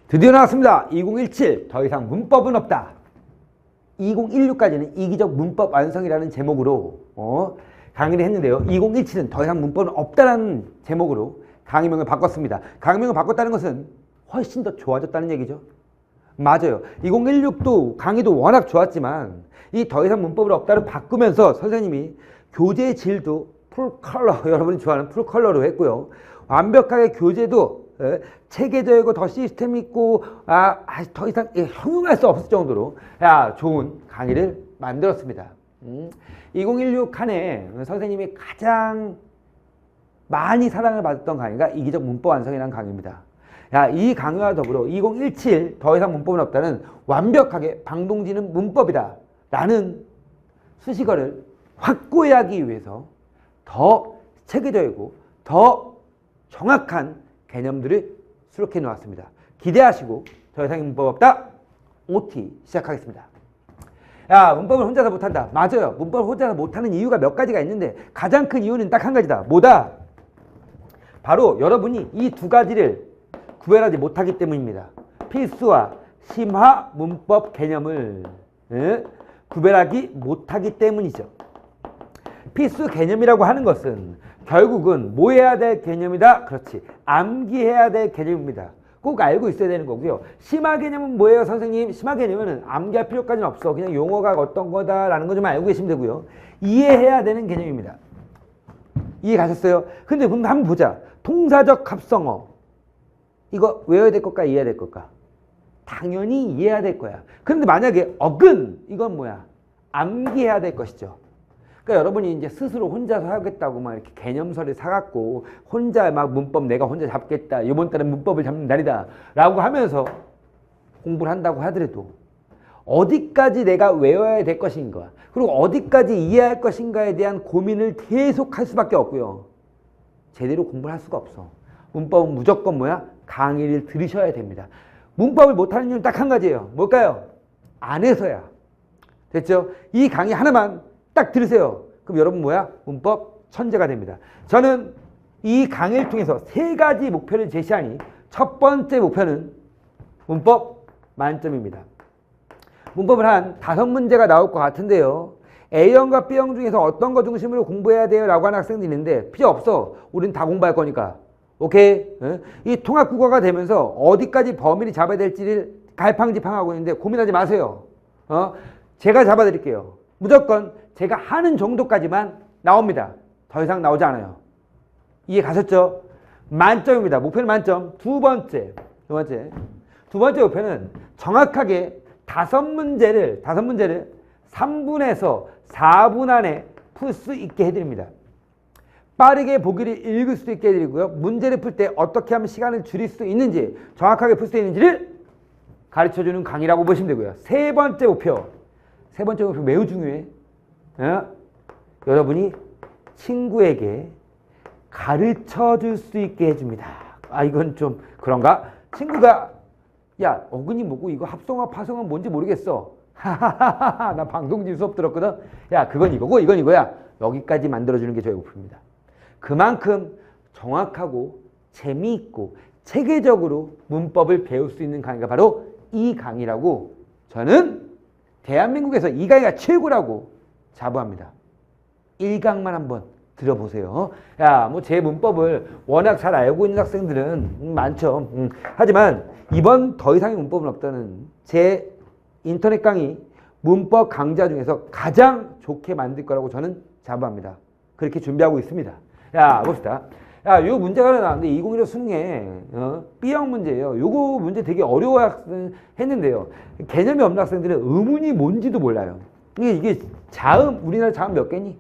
드디어 나왔습니다. 2017 더 이상 문법은 없다. 2016까지는 이기적 문법 완성이라는 제목으로 강의를 했는데요. 2017은 더 이상 문법은 없다라는 제목으로 강의명을 바꿨습니다. 강의명을 바꿨다는 것은 훨씬 더 좋아졌다는 얘기죠. 맞아요. 2016도 강의도 워낙 좋았지만 이 더 이상 문법은 없다를 바꾸면서 선생님이 교재 질도 풀컬러, 여러분이 좋아하는 풀컬러로 했고요. 완벽하게 교재도 체계적이고 더 시스템 있고 더 이상 형용할 수 없을 정도로 좋은 강의를 만들었습니다. 2016 한 해 선생님이 가장 많이 사랑을 받았던 강의가 이기적 문법 완성이라는 강의입니다. 이 강의와 더불어 2017 더 이상 문법은 없다는 완벽하게 방동지는 문법이다 라는 수식어를 확고히 하기 위해서 더 체계적이고 더 정확한 개념들을 수록해 놓았습니다. 기대하시고 더 이상 문법 없다 OT 시작하겠습니다. 문법을 혼자서 못한다. 맞아요. 문법을 혼자서 못하는 이유가 몇 가지가 있는데 가장 큰 이유는 딱 한 가지다. 뭐다? 바로 여러분이 이 두 가지를 구별하지 못하기 때문입니다. 필수와 심화 문법 개념을 구별하기 못하기 때문이죠. 필수 개념이라고 하는 것은 결국은 뭐 해야 될 개념이다? 그렇지. 암기해야 될 개념입니다. 꼭 알고 있어야 되는 거고요. 심화 개념은 뭐예요, 선생님? 심화 개념은 암기할 필요까지는 없어. 그냥 용어가 어떤 거다라는 거 좀 알고 계시면 되고요. 이해해야 되는 개념입니다. 이해 가셨어요? 근데 한번 보자. 동사적 합성어. 이거 외워야 될 것과 이해해야 될 것과? 당연히 이해해야 될 거야. 그런데 만약에 어근, 이건 뭐야? 암기해야 될 것이죠. 그러니까 여러분이 이제 스스로 혼자서 하겠다고 막 이렇게 개념서를 사갖고 혼자 막 문법 내가 혼자 잡겠다. 이번 달은 문법을 잡는 날이다. 라고 하면서 공부를 한다고 하더라도 어디까지 내가 외워야 될 것인가 그리고 어디까지 이해할 것인가에 대한 고민을 계속 할 수밖에 없고요. 제대로 공부를 할 수가 없어. 문법은 무조건 뭐야? 강의를 들으셔야 됩니다. 문법을 못하는 이유는 딱 한 가지예요. 뭘까요? 안 해서야. 됐죠? 이 강의 하나만 딱 들으세요. 그럼 여러분 뭐야? 문법 천재가 됩니다. 저는 이 강의를 통해서 세 가지 목표를 제시하니 첫 번째 목표는 문법 만점입니다. 문법을 한 5문제가 나올 것 같은데요. A형과 B형 중에서 어떤 거 중심으로 공부해야 돼요? 라고 하는 학생들이 있는데 필요 없어. 우린 다 공부할 거니까. 오케이? 이 통합국어가 되면서 어디까지 범위를 잡아야 될지를 갈팡질팡하고 있는데 고민하지 마세요. 제가 잡아드릴게요. 무조건 제가 하는 정도까지만 나옵니다. 더 이상 나오지 않아요. 이해 가셨죠? 만점입니다. 목표는 만점. 두 번째 목표는 정확하게 5문제를 3분에서 4분 안에 풀 수 있게 해드립니다. 빠르게 보기를 읽을 수 있게 해드리고요. 문제를 풀 때 어떻게 하면 시간을 줄일 수 있는지 정확하게 풀 수 있는지를 가르쳐주는 강의라고 보시면 되고요. 세 번째 목표 매우 중요해. 여러분이 친구에게 가르쳐줄 수 있게 해줍니다. 이건 좀 그런가? 친구가 야 어근이 뭐고 이거 합성어 파성어 뭔지 모르겠어. 하하하하 나 방송지 수업 들었거든. 야 그건 이거고 이건 이거야. 여기까지 만들어주는 게 저희 목표입니다. 그만큼 정확하고 재미있고 체계적으로 문법을 배울 수 있는 강의가 바로 이 강의라고 저는 대한민국에서 이 강의가 최고라고 자부합니다. 1강만 한번 들어보세요. 뭐 제 문법을 워낙 잘 알고 있는 학생들은 많죠. 하지만 이번 더 이상의 문법은 없다는 제 인터넷 강의 문법 강좌 중에서 가장 좋게 만들 거라고 저는 자부합니다. 그렇게 준비하고 있습니다. 봅시다. 요 문제가 하나 나왔는데 2015 수능에 B형 문제예요. 요거 문제 되게 어려워 했는데요. 개념이 없는 학생들은 의문이 뭔지도 몰라요. 이게 자음, 우리나라 자음 몇 개니?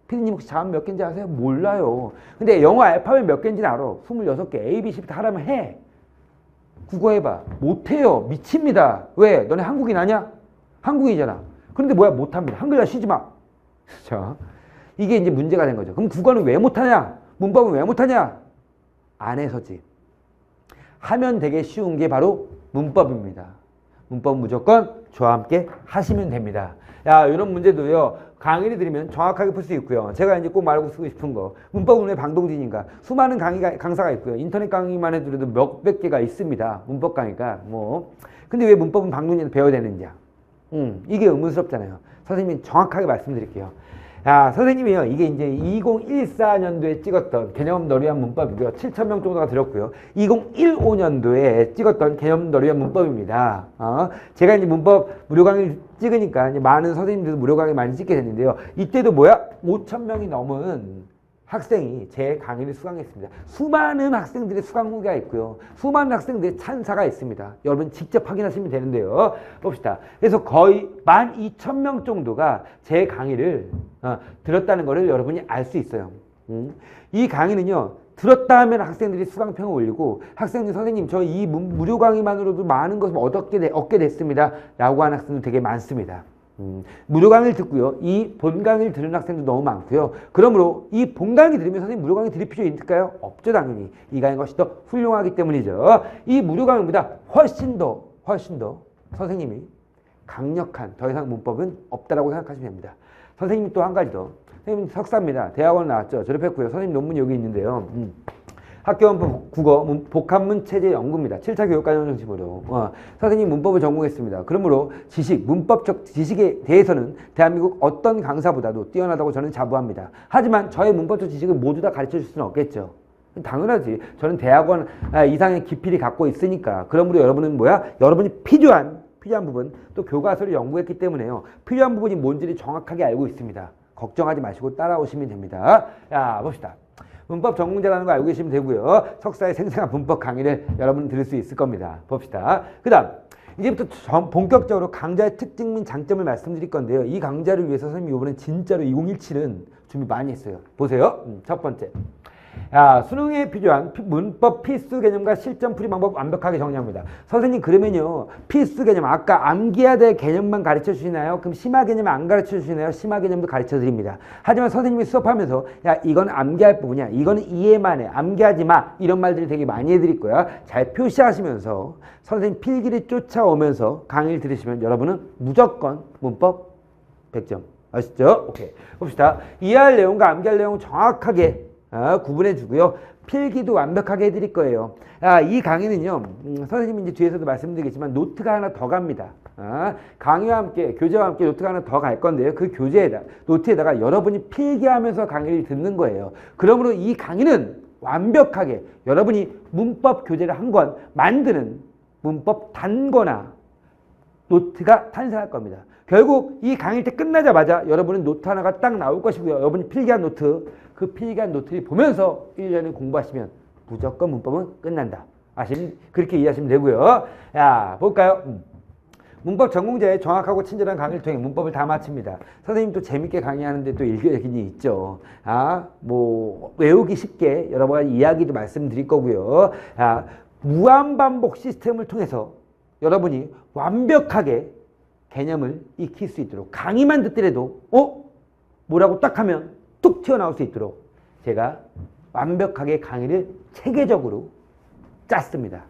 피디님 혹시 자음 몇 개인지 아세요? 몰라요. 근데 영어 알파벳 몇 개인지는 알아. 26개 A, B, C부터 하라면 해. 국어 해봐. 못해요. 미칩니다. 왜? 너네 한국인 아니야? 한국인이잖아. 그런데 뭐야? 못합니다. 한글날 쉬지 마. 자, 이게 이제 문제가 된 거죠. 그럼 국어는 왜 못하냐? 문법은 왜 못하냐? 안 해서지. 하면 되게 쉬운 게 바로 문법입니다. 문법은 무조건 저와 함께 하시면 됩니다. 야, 이런 문제도요, 강의를 들으면 정확하게 풀 수 있고요. 제가 이제 꼭 말하고 쓰고 싶은 거, 문법은 왜 방동진인가? 수많은 강사가 있고요. 인터넷 강의만 해도 몇백 개가 있습니다. 문법 강의가. 뭐. 근데 왜 문법은 방동진을 배워야 되는지야? 이게 의문스럽잖아요. 선생님이 정확하게 말씀드릴게요. 야, 선생님이요, 이게 이제 2014년도에 찍었던 개념 너를 위한 문법이고요. 7,000명 정도가 들었고요. 2015년도에 찍었던 개념 너를 위한 문법입니다. 제가 이제 문법 무료 강의를 찍으니까 이제 많은 선생님들도 무료 강의 많이 찍게 됐는데요. 이때도 뭐야? 5,000명이 넘은 학생이 제 강의를 수강했습니다. 수많은 학생들의 수강 후기가 있고요. 수많은 학생들의 찬사가 있습니다. 여러분 직접 확인하시면 되는데요. 봅시다. 그래서 거의 12,000명 정도가 제 강의를 들었다는 것을 여러분이 알 수 있어요. 이 강의는요. 들었다 하면 학생들이 수강평을 올리고 학생들 선생님 저 이 무료 강의만으로도 많은 것을 얻게 됐습니다. 라고 하는 학생들 되게 많습니다. 무료 강의를 듣고요. 이 본 강의를 들은 학생도 너무 많고요. 그러므로 이 본 강의 들으면 선생님 무료 강의 들을 필요 있을까요? 없죠, 당연히. 이 강의가 훨씬 더 훌륭하기 때문이죠. 이 무료 강의보다 훨씬 더 선생님이 강력한 더 이상 문법은 없다라고 생각하시면 됩니다. 선생님이 또 한 가지 더. 선생님 석사입니다. 대학원 나왔죠. 졸업했고요. 선생님 논문이 여기 있는데요. 학교원법 국어 복합문 체제 연구입니다. 7차 교육과정 중심으로 선생님 문법을 전공했습니다. 그러므로 문법적 지식에 대해서는 대한민국 어떤 강사보다도 뛰어나다고 저는 자부합니다. 하지만 저의 문법적 지식을 모두 다 가르쳐 줄 수는 없겠죠. 당연하지. 저는 대학원 이상의 깊이를 갖고 있으니까. 그러므로 여러분은 여러분이 필요한 부분, 또 교과서를 연구했기 때문에요. 필요한 부분이 뭔지를 정확하게 알고 있습니다. 걱정하지 마시고 따라오시면 됩니다. 자, 봅시다. 문법 전공자라는 거 알고 계시면 되고요. 석사의 생생한 문법 강의를 여러분 들을 수 있을 겁니다. 봅시다. 그 다음 이제부터 본격적으로 강좌의 특징 및 장점을 말씀드릴 건데요. 이 강좌를 위해서 선생님이 이번에 진짜로 2017은 준비 많이 했어요. 보세요. 첫 번째. 수능에 필요한 문법 필수 개념과 실전 풀이 방법 완벽하게 정리합니다. 선생님 그러면요. 필수 개념 아까 암기해야 될 개념만 가르쳐 주시나요? 그럼 심화 개념 안 가르쳐 주시나요? 심화 개념도 가르쳐 드립니다. 하지만 선생님이 수업하면서 이건 암기할 부분이야. 이거는 이해만 해. 암기하지 마. 이런 말들을 되게 많이 해드릴 거야. 잘 표시하시면서 선생님 필기를 쫓아오면서 강의를 들으시면 여러분은 무조건 문법 100점. 아시죠? 오케이. 봅시다. 이해할 내용과 암기할 내용을 정확하게 구분해 주고요. 필기도 완벽하게 해드릴 거예요. 이 강의는요, 선생님이 이제 뒤에서도 말씀드리겠지만, 노트가 하나 더 갑니다. 강의와 함께, 교재와 함께 노트가 하나 더 갈 건데요. 그 노트에다가 여러분이 필기하면서 강의를 듣는 거예요. 그러므로 이 강의는 완벽하게 여러분이 문법 교재를 한 권 만드는 문법 단거나 노트가 탄생할 겁니다. 결국 이 강의 때 끝나자마자 여러분은 노트 하나가 딱 나올 것이고요. 여러분이 필기한 노트, 그 필기한 노트를 보면서 1년을 공부하시면 무조건 문법은 끝난다. 그렇게 이해하시면 되고요. 볼까요? 문법 전공자의 정확하고 친절한 강의를 통해 문법을 다 마칩니다. 선생님도 재밌게 강의하는데 또 일격이 있죠. 외우기 쉽게 여러 가지 이야기도 말씀드릴 거고요. 무한반복 시스템을 통해서 여러분이 완벽하게 개념을 익힐 수 있도록 강의만 듣더라도 뭐라고 딱 하면 뚝 튀어나올 수 있도록 제가 완벽하게 강의를 체계적으로 짰습니다.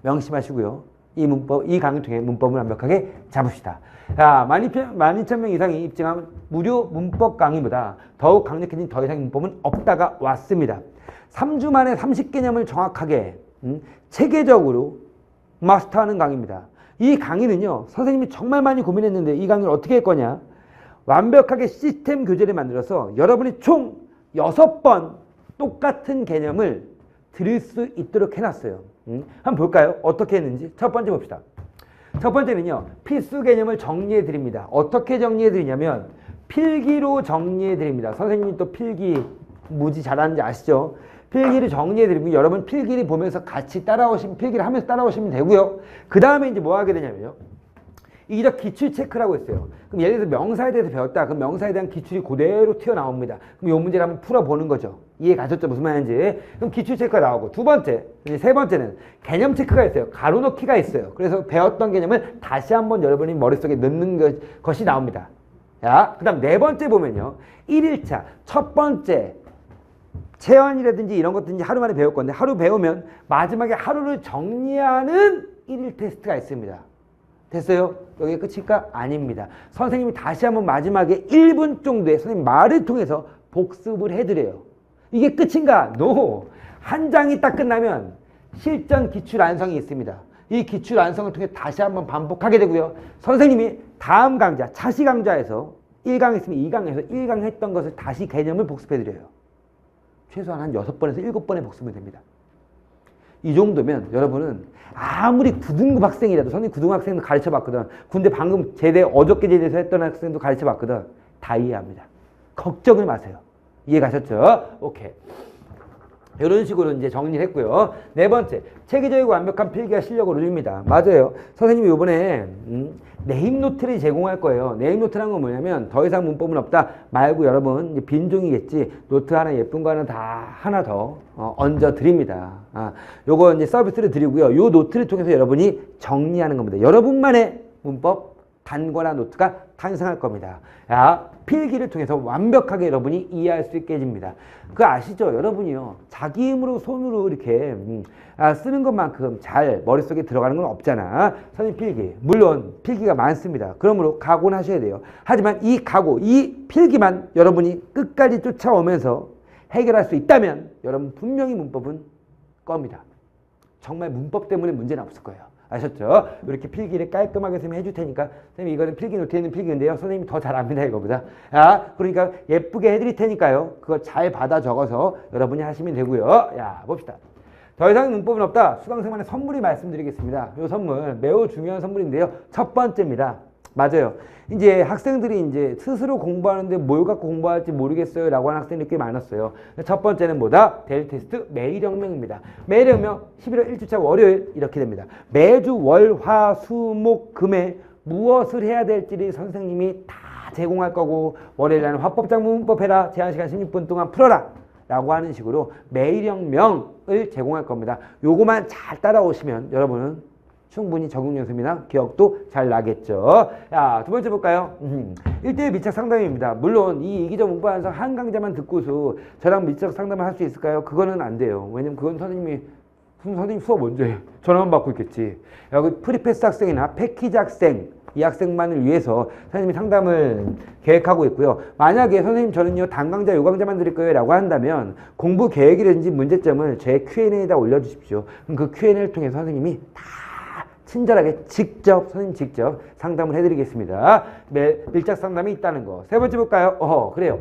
명심하시고요. 이 강의를 통해 문법을 완벽하게 잡읍시다. 12,000명 이상이 입증한 무료 문법 강의보다 더욱 강력해진 더 이상의 문법은 없다가 왔습니다. 3주 만에 30개념을 정확하게 체계적으로 마스터하는 강의입니다. 이 강의는요. 선생님이 정말 많이 고민했는데 이 강의를 어떻게 할 거냐. 완벽하게 시스템 교재를 만들어서 여러분이 총 6번 똑같은 개념을 들을 수 있도록 해놨어요. 한번 볼까요? 어떻게 했는지. 첫 번째 봅시다. 첫 번째는요. 필수 개념을 정리해 드립니다. 어떻게 정리해 드리냐면 필기로 정리해 드립니다. 선생님이 또 필기 무지 잘하는지 아시죠? 필기를 정리해 드리고 여러분 필기를 보면서 같이 필기를 하면서 따라오시면 되고요. 그 다음에 이제 뭐 하게 되냐면요. 이적 기출 체크라고 했어요. 그럼 예를 들어서 명사에 대해서 배웠다. 그럼 명사에 대한 기출이 그대로 튀어나옵니다. 그럼 이 문제를 한번 풀어보는 거죠. 이해 가셨죠? 무슨 말인지. 그럼 기출 체크가 나오고 세 번째는 개념 체크가 있어요. 가로 넣기가 있어요. 그래서 배웠던 개념을 다시 한번 여러분이 머릿속에 넣는 것이 나옵니다. 그 다음 네 번째 보면요. 1일차 첫 번째 체험이라든지 이런 것든지 하루 만에 배울 건데 하루 배우면 마지막에 하루를 정리하는 1일 테스트가 있습니다. 됐어요? 여기 끝일까? 아닙니다. 선생님이 다시 한번 마지막에 1분 정도의 선생님 말을 통해서 복습을 해드려요. 이게 끝인가? No. 한 장이 딱 끝나면 실전 기출 완성이 있습니다. 이 기출 완성을 통해 다시 한번 반복하게 되고요. 선생님이 다음 강좌, 차시 강좌에서 1강 했으면 2강에서 1강 했던 것을 다시 개념을 복습해드려요. 최소한 한 6번에서 7번의 복습이 됩니다. 이 정도면 여러분은 아무리 9등급 학생이라도, 선생님 9등급 학생도 가르쳐봤거든. 군대 방금 어저께 제대해서 했던 학생도 가르쳐봤거든. 다 이해합니다. 걱정을 마세요. 이해 가셨죠? 오케이. 이런 식으로 이제 정리를 했고요. 네 번째, 체계적이고 완벽한 필기가 실력을 올립니다. 맞아요. 선생님이 이번에 네임노트를 제공할 거예요. 네임노트라는 건 뭐냐면 더 이상 문법은 없다 말고 여러분 빈종이겠지. 노트 하나 예쁜 거 하나 다 하나 더 얹어 드립니다. 요거 이제 서비스를 드리고요. 요 노트를 통해서 여러분이 정리하는 겁니다. 여러분만의 문법 단권화 노트가 탄생할 겁니다. 필기를 통해서 완벽하게 여러분이 이해할 수 있게 해줍니다. 그거 아시죠? 여러분이요. 자기 힘으로 손으로 이렇게 쓰는 것만큼 잘 머릿속에 들어가는 건 없잖아. 선생님 필기. 물론 필기가 많습니다. 그러므로 각오는 하셔야 돼요. 하지만 이 각오, 이 필기만 여러분이 끝까지 쫓아오면서 해결할 수 있다면 여러분 분명히 문법은 겁니다. 정말 문법 때문에 문제는 없을 거예요. 아셨죠? 이렇게 필기를 깔끔하게 선생님이 해줄 테니까 선생님 이거는 필기 노트에 있는 필기인데요. 선생님이 더 잘 압니다 이거보다. 그러니까 예쁘게 해드릴 테니까요. 그거 잘 받아 적어서 여러분이 하시면 되고요. 봅시다. 더 이상 문법은 없다. 수강생만의 선물이 말씀드리겠습니다. 이 선물 매우 중요한 선물인데요. 첫 번째입니다. 맞아요. 이제 학생들이 이제 스스로 공부하는데 뭘 갖고 공부할지 모르겠어요 라고 하는 학생들이 꽤 많았어요. 첫 번째는 뭐다? 데일리 테스트 매일혁명입니다. 매일혁명 11월 1주차 월요일 이렇게 됩니다. 매주 월, 화, 수, 목, 금에 무엇을 해야 될지를 선생님이 다 제공할 거고 월요일날은 화법작문 문법 해라. 제한시간 16분 동안 풀어라. 라고 하는 식으로 매일혁명을 제공할 겁니다. 요거만 잘 따라오시면 여러분은 충분히 적용 연습이나 기억도 잘 나겠죠. 두 번째 볼까요? 1대1 밀착 상담입니다. 물론 이 이기적 문법 완성 한 강좌만 듣고서 저랑 밀착 상담을 할 수 있을까요? 그거는 안 돼요. 왜냐면 그건 선생님 수업 언제 해? 전화만 받고 있겠지. 여기 프리패스 학생이나 패키지 학생, 이 학생만을 위해서 선생님이 상담을 계획하고 있고요. 만약에 선생님 저는요 단강좌 요강좌만 드릴 거예요 라고 한다면 공부 계획이라든지 문제점을 제 Q&A에다 올려주십시오. 그럼 그 Q&A를 통해서 선생님이 다 친절하게 선생님 직접 상담을 해드리겠습니다. 밀착 상담이 있다는 거. 세 번째 볼까요? 그래요.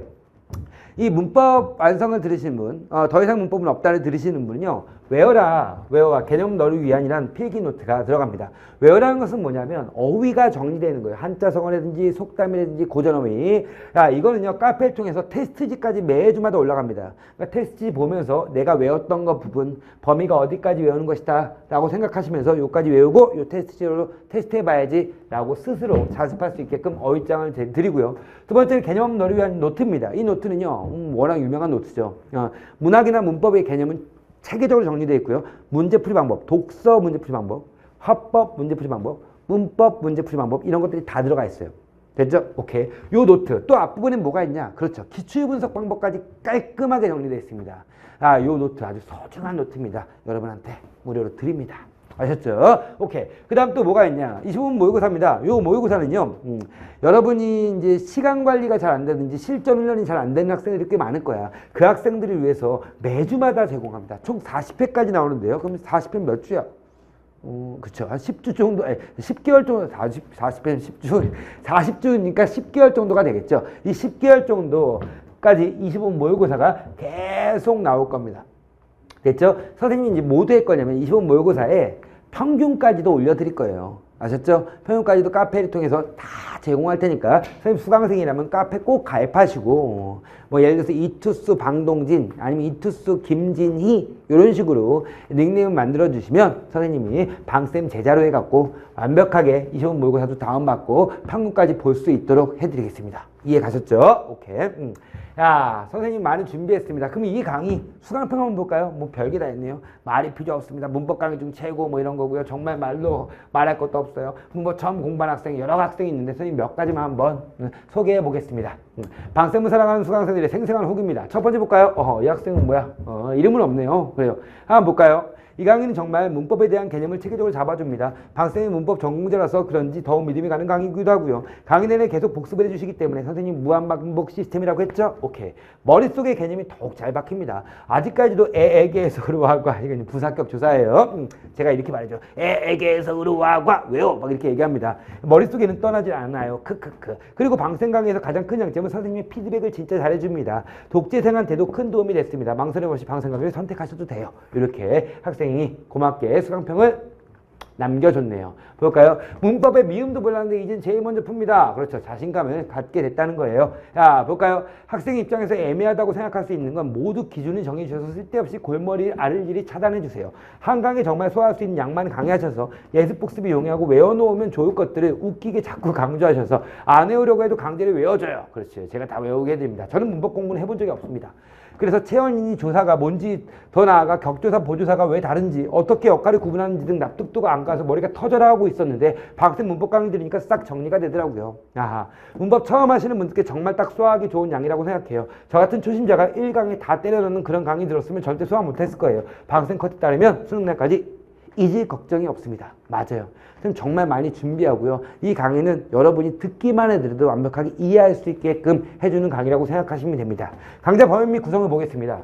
이 문법 완성을 들으시는 분, 더 이상 문법은 없다를 들으시는 분은요, 외워라, 개념 너를 위한이란 필기 노트가 들어갑니다. 외워라는 것은 뭐냐면 어휘가 정리되는 거예요. 한자성어라든지 속담이라든지 고전어휘. 이거는요 카페를 통해서 테스트지까지 매주마다 올라갑니다. 그러니까 테스트지 보면서 내가 외웠던 것 부분, 범위가 어디까지 외우는 것이다 라고 생각하시면서 요까지 외우고 요 테스트지로 테스트해봐야지 라고 스스로 자습할 수 있게끔 어휘장을 드리고요. 두 번째는 개념 너를 위한 노트입니다. 이 노트는요 워낙 유명한 노트죠. 문학이나 문법의 개념은 체계적으로 정리되어 있고요. 문제풀이 방법, 독서 문제풀이 방법, 화법 문제풀이 방법, 문법 문제풀이 방법 이런 것들이 다 들어가 있어요. 됐죠? 오케이. 요 노트 또 앞부분에 뭐가 있냐? 그렇죠. 기출분석 방법까지 깔끔하게 정리되어 있습니다. 요 노트 아주 소중한 노트입니다. 여러분한테 무료로 드립니다. 아셨죠? 오케이. 그 다음 또 뭐가 있냐? 25분 모의고사입니다. 요 모의고사는요, 여러분이 이제 시간 관리가 잘 안 되든지 실전 훈련이 잘 안 되는 학생들이 꽤 많을 거야. 그 학생들을 위해서 매주마다 제공합니다. 총 40회까지 나오는데요. 그럼 40회 몇 주야? 그쵸. 한 10주 정도, 10개월 정도, 40회 10주, 40주니까 10개월 정도가 되겠죠. 이 10개월 정도까지 25분 모의고사가 계속 나올 겁니다. 됐죠? 선생님이 이제 모두 할 거냐면 25분 모의고사에 평균까지도 올려드릴 거예요. 아셨죠? 평균까지도 카페를 통해서 다 제공할 테니까 선생님 수강생이라면 카페 꼭 가입하시고 뭐 예를 들어서 이투스 방동진 아니면 이투스 김진희 이런 식으로 닉네임 만들어 주시면 선생님이 방쌤 제자로 해갖고 완벽하게 25분 모의고사도 다운받고 평균까지 볼 수 있도록 해드리겠습니다. 이해 가셨죠? 오케이. 야, 선생님 많이 준비했습니다. 그럼 이 강의 수강평 한번 볼까요? 뭐 별게 다 있네요. 말이 필요 없습니다. 문법 강의 중 최고 뭐 이런 거고요. 정말 말로 말할 것도 없어요. 문법 처음 공부하는 학생이 여러 학생이 있는데 선생님 몇 가지만 한번 소개해 보겠습니다. 방쌤을 사랑하는 수강생들의 생생한 후기입니다. 첫 번째 볼까요? 이 학생은 뭐야? 이름은 없네요. 그래요. 한번 볼까요? 이 강의는 정말 문법에 대한 개념을 체계적으로 잡아줍니다. 방쌤이 문법 전공자라서 그런지 더욱 믿음이 가는 강의이기도 하고요. 강의 내내 계속 복습을 해주시기 때문에 선생님 무한반복 시스템이라고 했죠? 오케이. 머릿속에 개념이 더욱 잘 박힙니다. 아직까지도 에게에서 그루와과 이건 부사격 조사예요. 제가 이렇게 말해줘. 에게에서 그루와과 왜요? 막 이렇게 얘기합니다. 머릿속에는 떠나질 않아요. 크크크. 그리고 방쌤 강의에서 가장 큰 장점은 선생님의 피드백을 진짜 잘해줍니다. 독재생한테도 큰 도움이 됐습니다. 망설임 없이 방쌤 강의를 선택하셔도 돼요. 이렇게 학생이 고맙게 수강평을 남겨줬네요. 볼까요? 문법의 미음도 몰랐는데 이젠 제일 먼저 풉니다. 그렇죠. 자신감을 갖게 됐다는 거예요. 자, 볼까요? 학생 입장에서 애매하다고 생각할 수 있는 건 모두 기준을 정해주셔서 쓸데없이 골머리를 앓을 일이 차단해주세요. 한 강에 정말 소화할 수 있는 양만 강의하셔서 예습복습이 용이하고 외워놓으면 좋을 것들을 웃기게 자꾸 강조하셔서 안 외우려고 해도 강제로 외워줘요. 그렇죠. 제가 다 외우게 해드립니다. 저는 문법 공부는 해본 적이 없습니다. 그래서 체험인이 조사가 뭔지 더 나아가 격조사, 보조사가 왜 다른지 어떻게 역할을 구분하는지 등 납득도가 안 가서 머리가 터져라 하고 있었는데 박쌤 문법 강의 들으니까 싹 정리가 되더라고요. 아하, 문법 처음 하시는 분들께 정말 딱 소화하기 좋은 양이라고 생각해요. 저 같은 초심자가 1강에 다 때려 넣는 그런 강의 들었으면 절대 소화 못했을 거예요. 박쌤 컷에 따르면 수능날까지 잊을 걱정이 없습니다. 맞아요. 저는 정말 많이 준비하고요. 이 강의는 여러분이 듣기만 해도 완벽하게 이해할 수 있게끔 해주는 강의라고 생각하시면 됩니다. 강좌 범위 및 구성을 보겠습니다.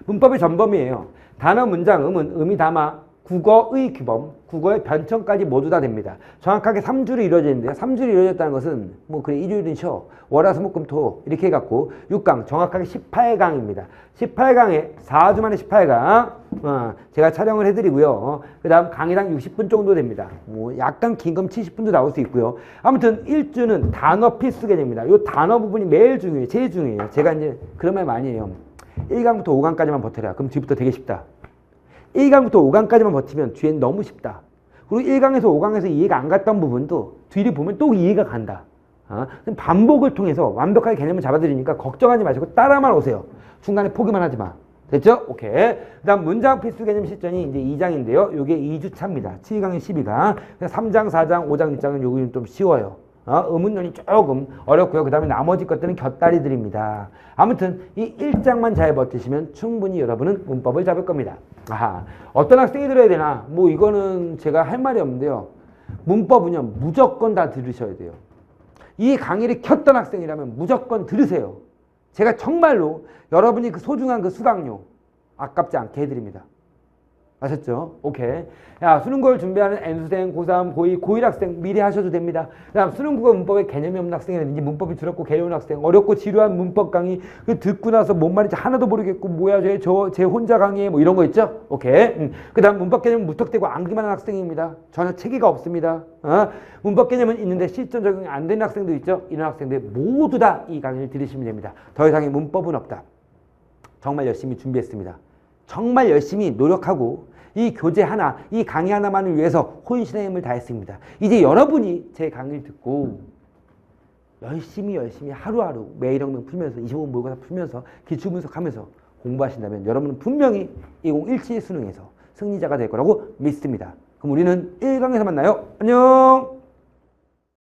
문법의 전범이에요. 단어, 문장, 음은 의미 담아 국어의 규범, 국어의 변천까지 모두 다 됩니다. 정확하게 3주로 이루어지는데요. 3주로 이루어졌다는 것은 뭐 그래 일요일은 쉬어. 월화수목금토 이렇게 해갖고 6강 정확하게 18강입니다. 18강에 4주 만에 18강 제가 촬영을 해드리고요. 그 다음 강의당 60분 정도 됩니다. 뭐 약간 긴 건 70분도 나올 수 있고요. 아무튼 1주는 단어 필수 개념입니다. 이 단어 부분이 매일 중요해요. 제일 중요해요. 제가 이제 그런 말 많이 해요. 1강부터 5강까지만 버텨라. 그럼 뒤부터 되게 쉽다. 1강부터 5강까지만 버티면 뒤엔 너무 쉽다. 그리고 1강에서 5강에서 이해가 안 갔던 부분도 뒤를 보면 또 이해가 간다. 반복을 통해서 완벽하게 개념을 잡아드리니까 걱정하지 마시고 따라만 오세요. 중간에 포기만 하지 마. 됐죠? 오케이. 그 다음 문장 필수 개념 실전이 이제 2장인데요. 요게 2주차입니다. 7강에 12강. 3장, 4장, 5장, 6장은 요게 좀 쉬워요. 의문론이 조금 어렵고요. 그 다음에 나머지 것들은 곁다리들입니다. 아무튼 이 1장만 잘 버티시면 충분히 여러분은 문법을 잡을 겁니다. 아하, 어떤 학생이 들어야 되나? 뭐 이거는 제가 할 말이 없는데요. 문법은요 무조건 다 들으셔야 돼요. 이 강의를 켰던 학생이라면 무조건 들으세요. 제가 정말로 여러분이 그 소중한 그 수강료 아깝지 않게 해드립니다. 아셨죠? 오케이. 야, 수능국어를 준비하는 N수생, 고3, 고2, 고1 학생 미리 하셔도 됩니다. 그 다음 수능국어 문법에 개념이 없는 학생이라든지 문법이 두렵고 괴로운 학생, 어렵고 지루한 문법 강의 그 듣고 나서 뭔 말인지 하나도 모르겠고 뭐야 제 혼자 강의에 뭐 이런 거 있죠? 오케이. 그 다음 문법 개념 무턱대고 암기만 하는 학생입니다. 전혀 체계가 없습니다. 문법 개념은 있는데 실전 적용이 안 되는 학생도 있죠? 이런 학생들 모두 다 이 강의를 들으시면 됩니다. 더 이상의 문법은 없다. 정말 열심히 준비했습니다. 정말 열심히 노력하고 이 교재 하나, 이 강의 하나만을 위해서 혼신의 힘을 다했습니다. 이제 여러분이 제 강의를 듣고 열심히 하루하루 매일 학명 풀면서 25분 모의고사 풀면서 기출 분석하면서 공부하신다면 여러분은 분명히 2017 수능에서 승리자가 될 거라고 믿습니다. 그럼 우리는 1강에서 만나요. 안녕!